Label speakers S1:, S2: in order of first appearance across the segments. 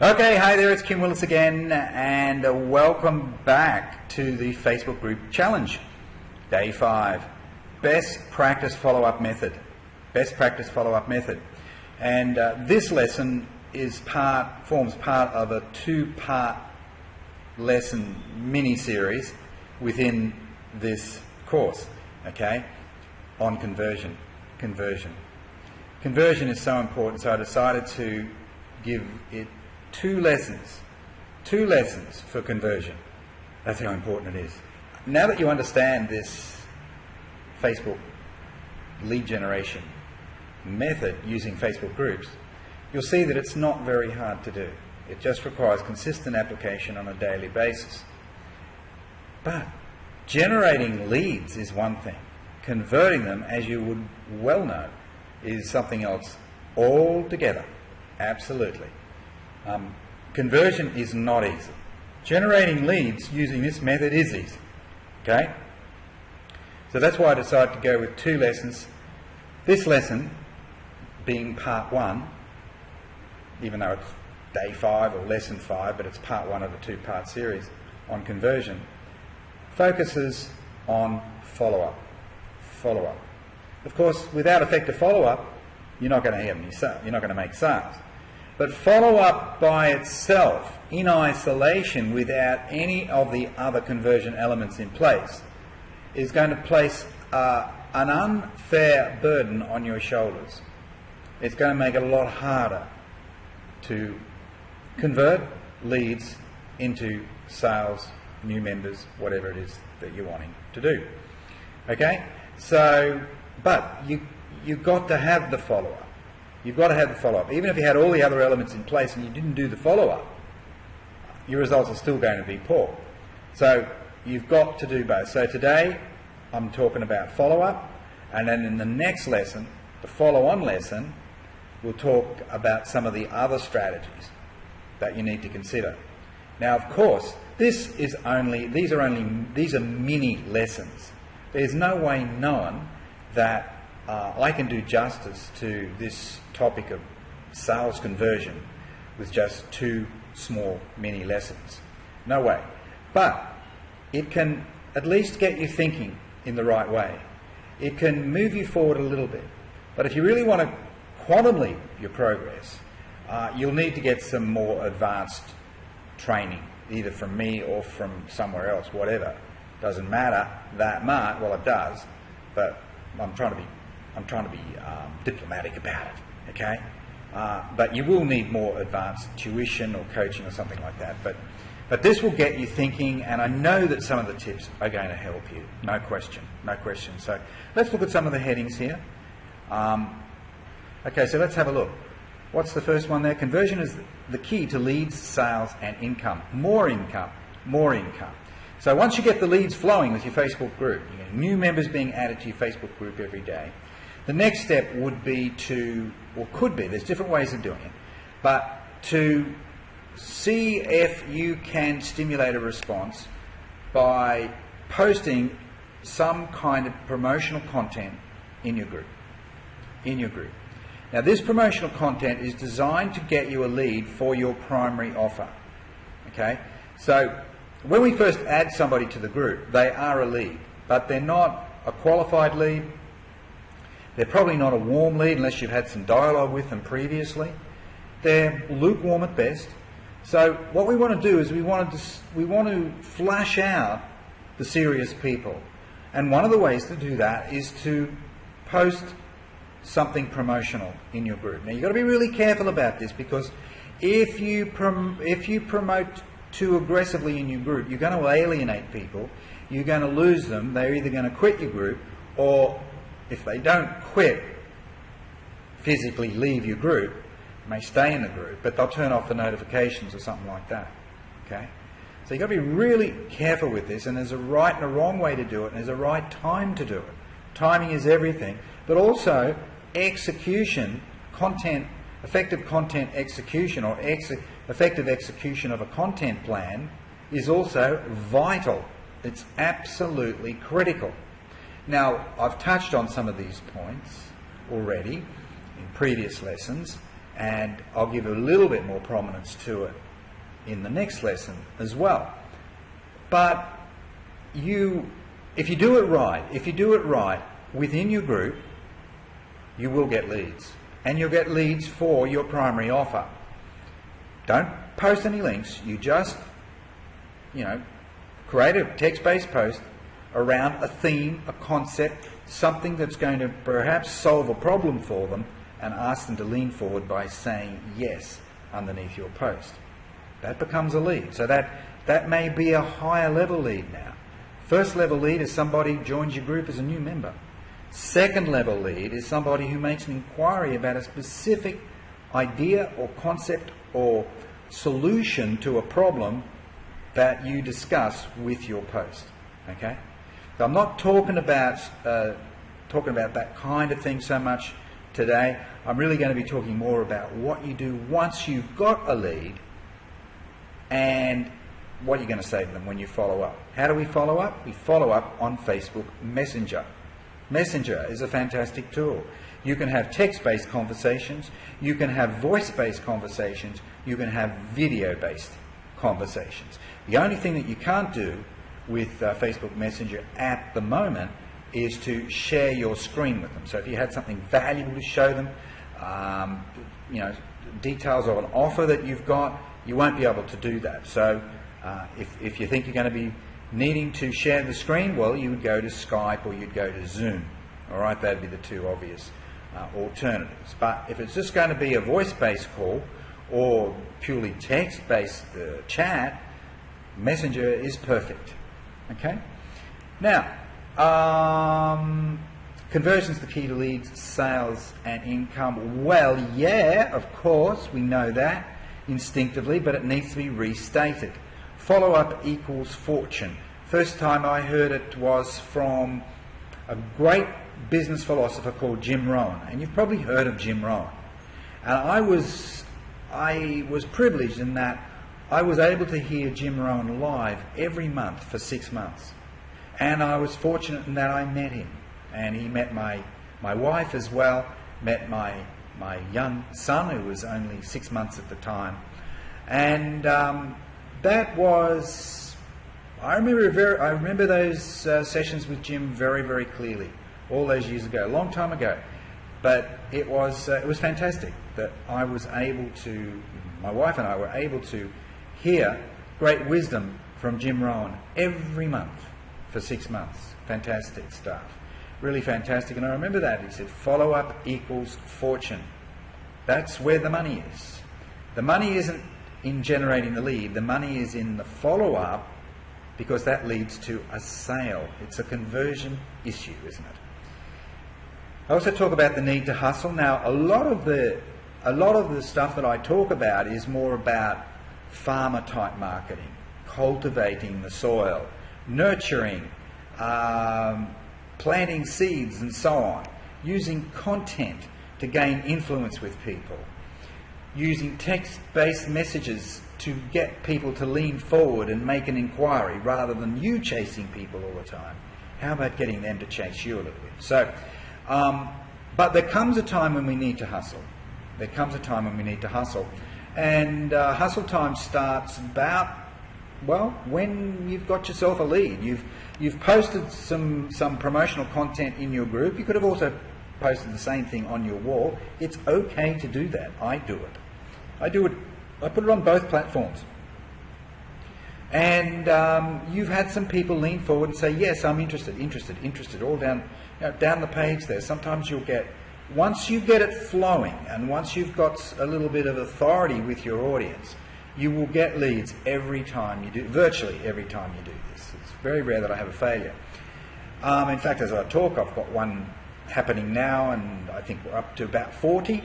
S1: Okay, hi there, it's Kim Willis again, and welcome back to the Facebook group challenge. Day 5, best practice follow-up method. Best practice follow-up method. And this lesson forms part of a 2-part lesson mini-series within this course, okay, on conversion. Conversion is so important, so I decided to give it two lessons for conversion. That's how important it is. Now that you understand this Facebook lead generation method using Facebook groups, you'll see that it's not very hard to do. It just requires consistent application on a daily basis. But generating leads is one thing. Converting them, as you would well know, is something else altogether. Absolutely. Conversion is not easy. Generating leads using this method is easy. Okay? So that's why I decided to go with 2 lessons. This lesson being part 1, even though it's day 5 or lesson 5, but it's part 1 of a 2-part series on conversion, focuses on follow-up. Follow-up. Of course, without effective follow-up, you're not going to have any sales. You're not going to make sales. But follow-up by itself, in isolation, without any of the other conversion elements in place, is going to place an unfair burden on your shoulders. It's going to make it a lot harder to convert leads into sales, new members, whatever it is that you're wanting to do. Okay? So, but you've got to have the follow-up. You've got to have the follow-up. Even if you had all the other elements in place and you didn't do the follow-up, your results are still going to be poor. So you've got to do both. So today I'm talking about follow-up, and then in the next lesson, the follow-on lesson, we'll talk about some of the other strategies that you need to consider. Now, of course, these are mini lessons. There's no way known that I can do justice to this topic of sales conversion with just 2 small mini lessons. No way. But it can at least get you thinking in the right way. It can move you forward a little bit. But if you really want to quantum leap your progress, you'll need to get some more advanced training, either from me or from somewhere else, whatever. Doesn't matter that much. Well, it does, but I'm trying to be diplomatic about it, okay? But you will need more advanced tuition or coaching or something like that. But this will get you thinking, and I know that some of the tips are going to help you. No question, no question. So let's look at some of the headings here. Okay, so let's have a look. What's the first one there? Conversion is the key to leads, sales, and income. More income, more income. So once you get the leads flowing with your Facebook group, you get new members being added to your Facebook group every day, the next step would be to, or could be, there's different ways of doing it, but to see if you can stimulate a response by posting some kind of promotional content in your group. Now, this promotional content is designed to get you a lead for your primary offer. Okay? So when we first add somebody to the group, they are a lead, but they're not a qualified lead. They're probably not a warm lead unless you've had some dialogue with them previously. They're lukewarm at best. So what we want to do is we want to flash out the serious people. And one of the ways to do that is to post something promotional in your group. Now, you've got to be really careful about this, because if you promote too aggressively in your group, you're going to alienate people. You're going to lose them. They're either going to quit your group, or if they don't quit, physically leave your group, may stay in the group, but they'll turn off the notifications or something like that. Okay? So you've got to be really careful with this, and there's a right and a wrong way to do it, and there's a right time to do it. Timing is everything, but also execution, effective content execution, or effective execution of a content plan is also vital. It's absolutely critical. Now, I've touched on some of these points already in previous lessons, And I'll give a little bit more prominence to it in the next lesson as well. But if you do it right within your group, you will get leads. And you'll get leads for your primary offer. Don't post any links. You just, create a text-based post around a theme, a concept, something that's going to perhaps solve a problem for them, and ask them to lean forward by saying yes underneath your post. That becomes a lead. So that may be a higher level lead now. First level lead is somebody who joins your group as a new member. Second level lead is somebody who makes an inquiry about a specific idea or concept or solution to a problem that you discuss with your post. Okay? So I'm not talking about that kind of thing so much today. I'm really going to be talking more about what you do once you've got a lead and what you're going to say to them when you follow up. How do we follow up? We follow up on Facebook Messenger. Messenger is a fantastic tool. You can have text-based conversations, you can have voice-based conversations, you can have video-based conversations. The only thing that you can't do with Facebook Messenger at the moment is to share your screen with them. So if you had something valuable to show them, details of an offer that you've got, you won't be able to do that. So if you think you're going to be needing to share the screen, well, you would go to Skype or you'd go to Zoom. All right, that'd be the two obvious alternatives. But if it's just going to be a voice-based call or purely text-based chat, Messenger is perfect. Okay? Now, conversion's the key to leads, sales, and income. Well, yeah, of course, we know that instinctively, but it needs to be restated. Follow-up equals fortune. First time I heard it was from a great business philosopher called Jim Rohn, and you've probably heard of Jim Rohn. And I was privileged in that I was able to hear Jim Rohn live every month for 6 months. And I was fortunate in that I met him. And he met my wife as well, met my young son, who was only 6 months at the time. And that was, I remember those sessions with Jim very, very clearly, all those years ago, a long time ago. But it was fantastic that I was able to, my wife and I were able to hear great wisdom from Jim Rohn every month for 6 months. Fantastic stuff. Really fantastic. And I remember that. He said, follow-up equals fortune. That's where the money is. The money isn't in generating the lead. The money is in the follow-up, because that leads to a sale. It's a conversion issue, isn't it? I also talk about the need to hustle. Now, a lot of the stuff that I talk about is more about farmer-type marketing, cultivating the soil, nurturing, planting seeds and so on, using content to gain influence with people, using text-based messages to get people to lean forward and make an inquiry rather than you chasing people all the time. How about getting them to chase you a little bit? So, but there comes a time when we need to hustle. There comes a time when we need to hustle. And hustle time starts about, well, when you've got yourself a lead. You've posted some promotional content in your group. You could have also posted the same thing on your wall. It's okay to do that. I do it. I put it on both platforms. And you've had some people lean forward and say, yes, I'm interested, all down the page there. Sometimes you'll get, once you get it flowing and once you've got a little bit of authority with your audience, you will get leads every time you do, virtually every time you do this. It's very rare that I have a failure. In fact, as I talk, I've got one happening now, and I think we're up to about 40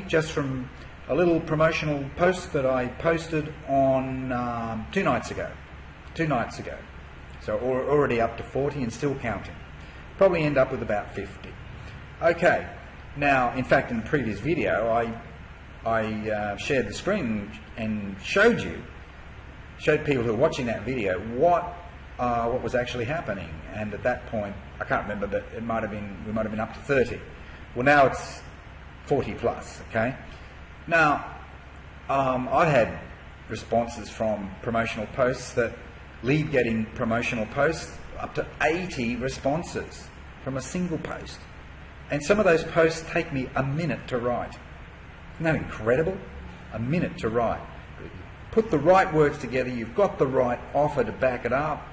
S1: just from a little promotional post that I posted on 2 nights ago. So already up to 40 and still counting. Probably end up with about 50. Okay, now, in fact, in the previous video, I shared the screen and showed people who were watching that video what was actually happening. And at that point, I can't remember, but we might have been up to 30. Well, now it's 40 plus. Okay, Now, I've had responses from promotional posts that lead getting promotional posts up to 80 responses from a single post. And some of those posts take me a minute to write. Isn't that incredible? A minute to write. Put the right words together, you've got the right offer to back it up.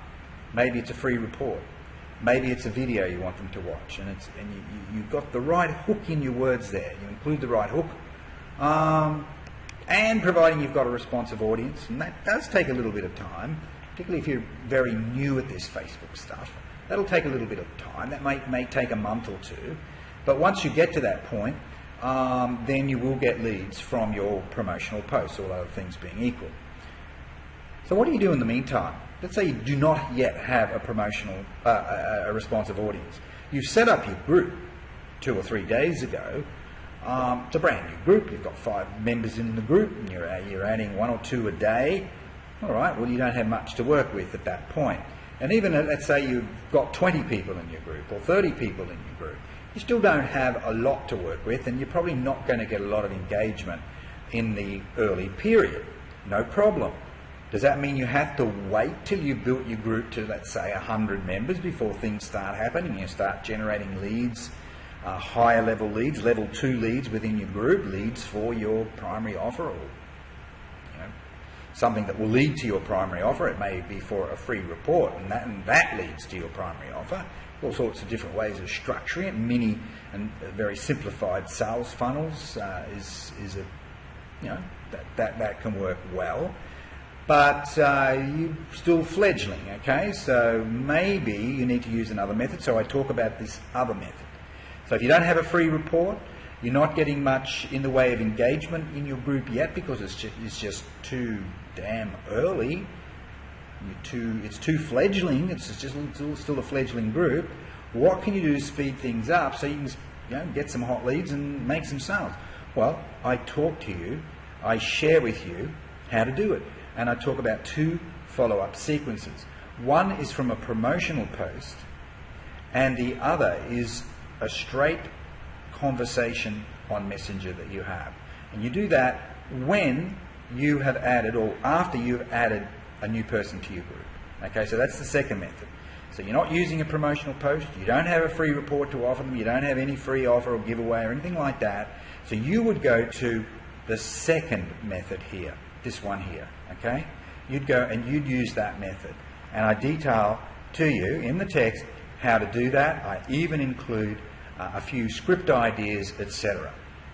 S1: Maybe it's a free report. Maybe it's a video you want them to watch, and you've got the right hook in your words there. You include the right hook, and providing you've got a responsive audience, and that does take a little bit of time, particularly if you're very new at this Facebook stuff. That'll take a little bit of time. That may take a month or two, but once you get to that point, then you will get leads from your promotional posts, all other things being equal. So what do you do in the meantime? Let's say you do not yet have a promotional, a responsive audience. You've set up your group 2 or 3 days ago. It's a brand new group. You've got 5 members in the group, and you're adding 1 or 2 a day. All right, well, you don't have much to work with at that point. And even let's say you've got 20 people in your group or 30 people in your group, you still don't have a lot to work with, and you're probably not going to get a lot of engagement in the early period. No problem. Does that mean you have to wait till you've built your group to, let's say, 100 members before things start happening? You start generating leads, higher level leads, level 2 leads within your group, leads for your primary offer, or something that will lead to your primary offer. It may be for a free report, and that leads to your primary offer. All sorts of different ways of structuring it. Mini and very simplified sales funnels that can work well. But you're still fledgling, okay? So maybe you need to use another method. So I talk about this other method. So if you don't have a free report, you're not getting much in the way of engagement in your group yet because it's just too damn early. It's too fledgling. It's just still a fledgling group. What can you do to speed things up so you can get some hot leads and make some sales? Well, I talk to you. I share with you how to do it. And I talk about 2 follow-up sequences. One is from a promotional post, and the other is a straight conversation on Messenger that you have. And you do that when you have added, or after you've added a new person to your group. Okay, so that's the second method. So you're not using a promotional post, you don't have a free report to offer them, you don't have any free offer or giveaway or anything like that. So you would go to the second method here, this one here, okay? You'd go and you'd use that method. And I detail to you in the text how to do that. I even include a few script ideas, etc.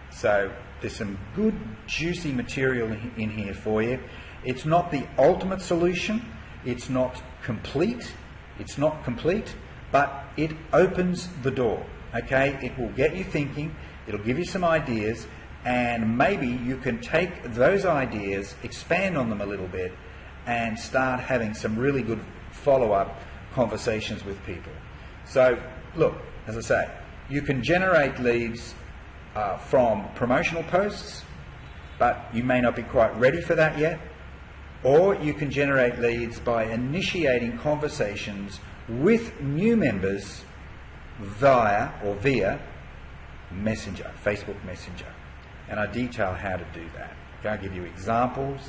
S1: So there's some good juicy material in here for you. It's not the ultimate solution. It's not complete. But it opens the door, okay? It will get you thinking. It'll give you some ideas, and maybe you can take those ideas, expand on them a little bit, and start having some really good follow-up conversations with people. So, look, as I say, you can generate leads from promotional posts, but you may not be quite ready for that yet. Or you can generate leads by initiating conversations with new members via Messenger, Facebook Messenger. And I detail how to do that. Okay, I'll give you examples.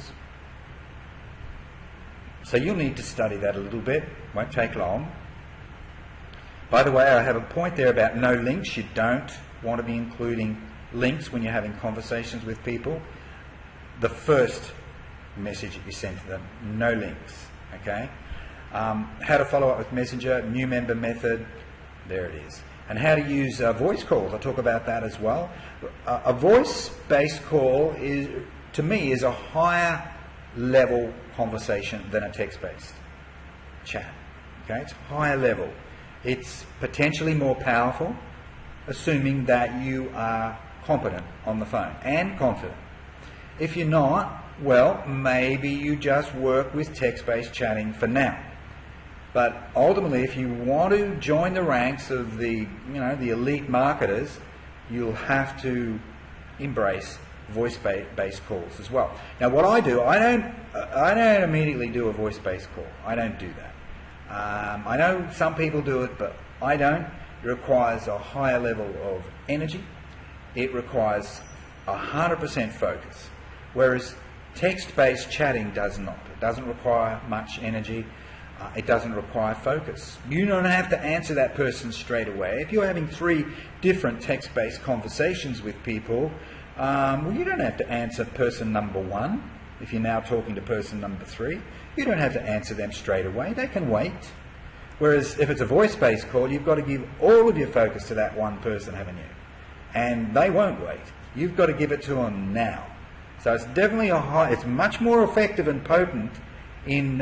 S1: So you'll need to study that a little bit. Won't take long. By the way, I have a point there about no links. You don't want to be including links when you're having conversations with people. The first message that you send to them, no links. Okay? How to follow up with Messenger, new member method, there it is. And how to use voice calls, I talk about that as well. A voice-based call is, to me, is a higher level conversation than a text-based chat. Okay, it's higher level. It's potentially more powerful, assuming that you are competent on the phone and confident. If you're not, well, maybe you just work with text-based chatting for now. But ultimately, if you want to join the ranks of the elite marketers, you'll have to embrace voice-based calls as well. Now, what I do, I don't immediately do a voice-based call. I don't do that. I know some people do it, but I don't. It requires a higher level of energy. It requires 100% focus, whereas text-based chatting does not. It doesn't require much energy. It doesn't require focus. You don't have to answer that person straight away. If you're having 3 different text-based conversations with people, well, you don't have to answer person number 1 if you're now talking to person number 3. You don't have to answer them straight away. They can wait. Whereas if it's a voice-based call, you've got to give all of your focus to that one person, haven't you? And they won't wait. You've got to give it to them now. So it's definitely it's much more effective and potent in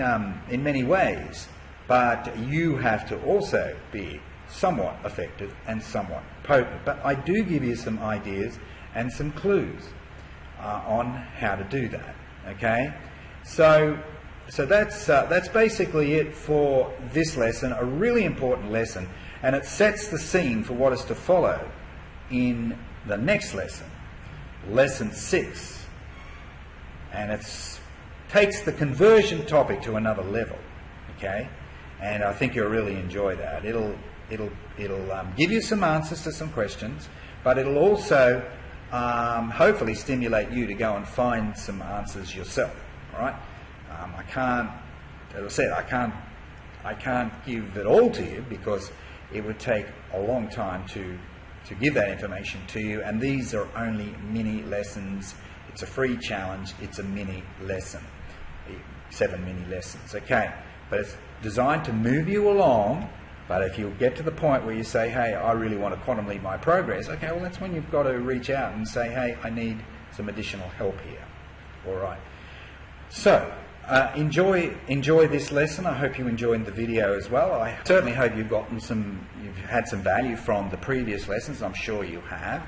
S1: many ways, but you have to also be somewhat effective and somewhat potent. But I do give you some ideas and some clues on how to do that. Okay, so that's basically it for this lesson, a really important lesson, and it sets the scene for what is to follow in the next lesson, lesson 6, and it takes the conversion topic to another level. Okay, and I think you'll really enjoy that. It'll give you some answers to some questions, but it'll also hopefully stimulate you to go and find some answers yourself. All right. I can't, as I said, I can't give it all to you because it would take a long time to give that information to you, and these are only mini lessons. It's a free challenge. It's a mini lesson, 7 mini lessons. Okay, but it's designed to move you along. But if you get to the point where you say, hey, I really want to quantum leap my progress, okay, well, that's when you've got to reach out and say, hey, I need some additional help here. All right. So enjoy this lesson. I hope you enjoyed the video as well. I certainly hope you've had some value from the previous lessons. I'm sure you have.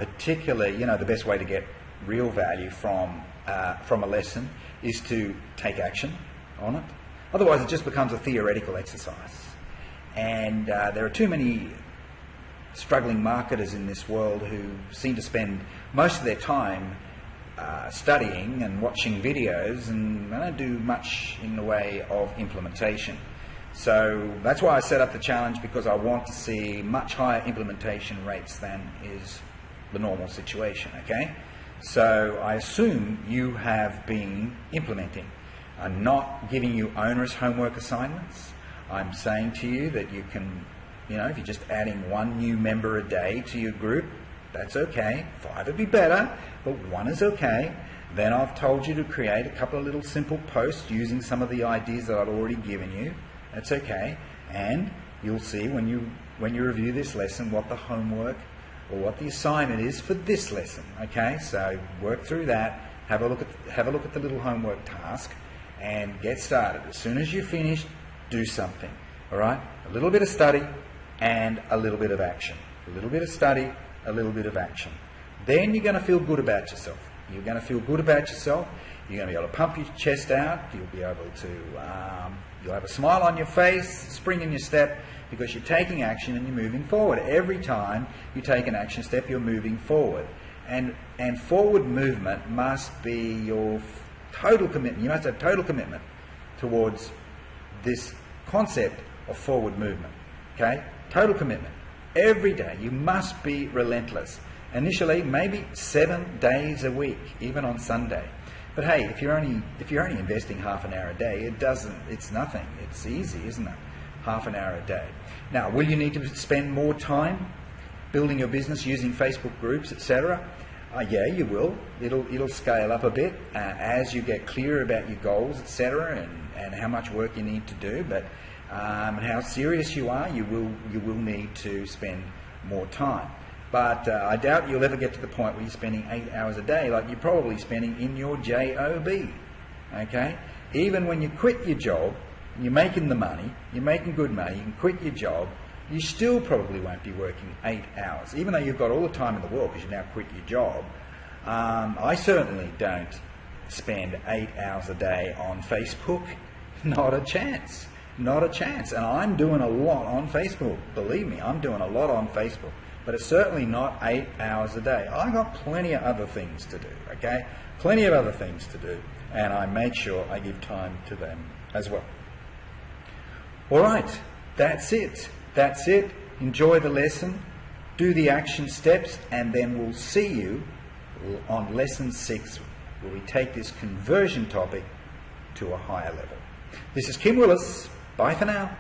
S1: Particularly, the best way to get real value from a lesson is to take action on it. Otherwise, it just becomes a theoretical exercise. And there are too many struggling marketers in this world who seem to spend most of their time studying and watching videos, and they don't do much in the way of implementation. So that's why I set up the challenge, because I want to see much higher implementation rates than is the normal situation. Okay, so I assume you have been implementing. I'm not giving you onerous homework assignments. I'm saying to you that you can, if you're just adding 1 new member a day to your group, that's okay. 5 would be better, but 1 is okay. Then I've told you to create a couple of little simple posts using some of the ideas that I've already given you. That's okay. And you'll see when you review this lesson what the homework or what the assignment is for this lesson. Okay, so work through that. Have a look at the little homework task and get started. As soon as you're finished, do something. All right, a little bit of study and a little bit of action. A little bit of study, a little bit of action. Then you're going to feel good about yourself. You're going to feel good about yourself. You're going to be able to pump your chest out. You'll be able to, you'll have a smile on your face, spring in your step, because you're taking action and you're moving forward. Every time you take an action step, you're moving forward. And forward movement must be your total commitment. You must have total commitment towards this concept of forward movement. Okay? Total commitment. Every day. You must be relentless. Initially, maybe 7 days a week, even on Sunday. But hey, if you're only investing half an hour a day, it's nothing. It's easy, isn't it? Half an hour a day. Now, will you need to spend more time building your business using Facebook groups, etc.? Yeah, you will. It'll scale up a bit as you get clearer about your goals, etc., and how much work you need to do. But how serious you are, you will need to spend more time. But I doubt you'll ever get to the point where you're spending 8 hours a day like you're probably spending in your job. Okay? Even when you quit your job, you're making the money, you're making good money, you can quit your job, you still probably won't be working 8 hours, even though you've got all the time in the world because you now quit your job. I certainly don't spend 8 hours a day on Facebook. Not a chance. Not a chance. And I'm doing a lot on Facebook. Believe me, I'm doing a lot on Facebook. But it's certainly not 8 hours a day. I've got plenty of other things to do, okay? Plenty of other things to do. And I make sure I give time to them as well. All right, that's it. That's it. Enjoy the lesson. Do the action steps, and then we'll see you on lesson 6, where we take this conversion topic to a higher level. This is Kim Willis. Bye for now.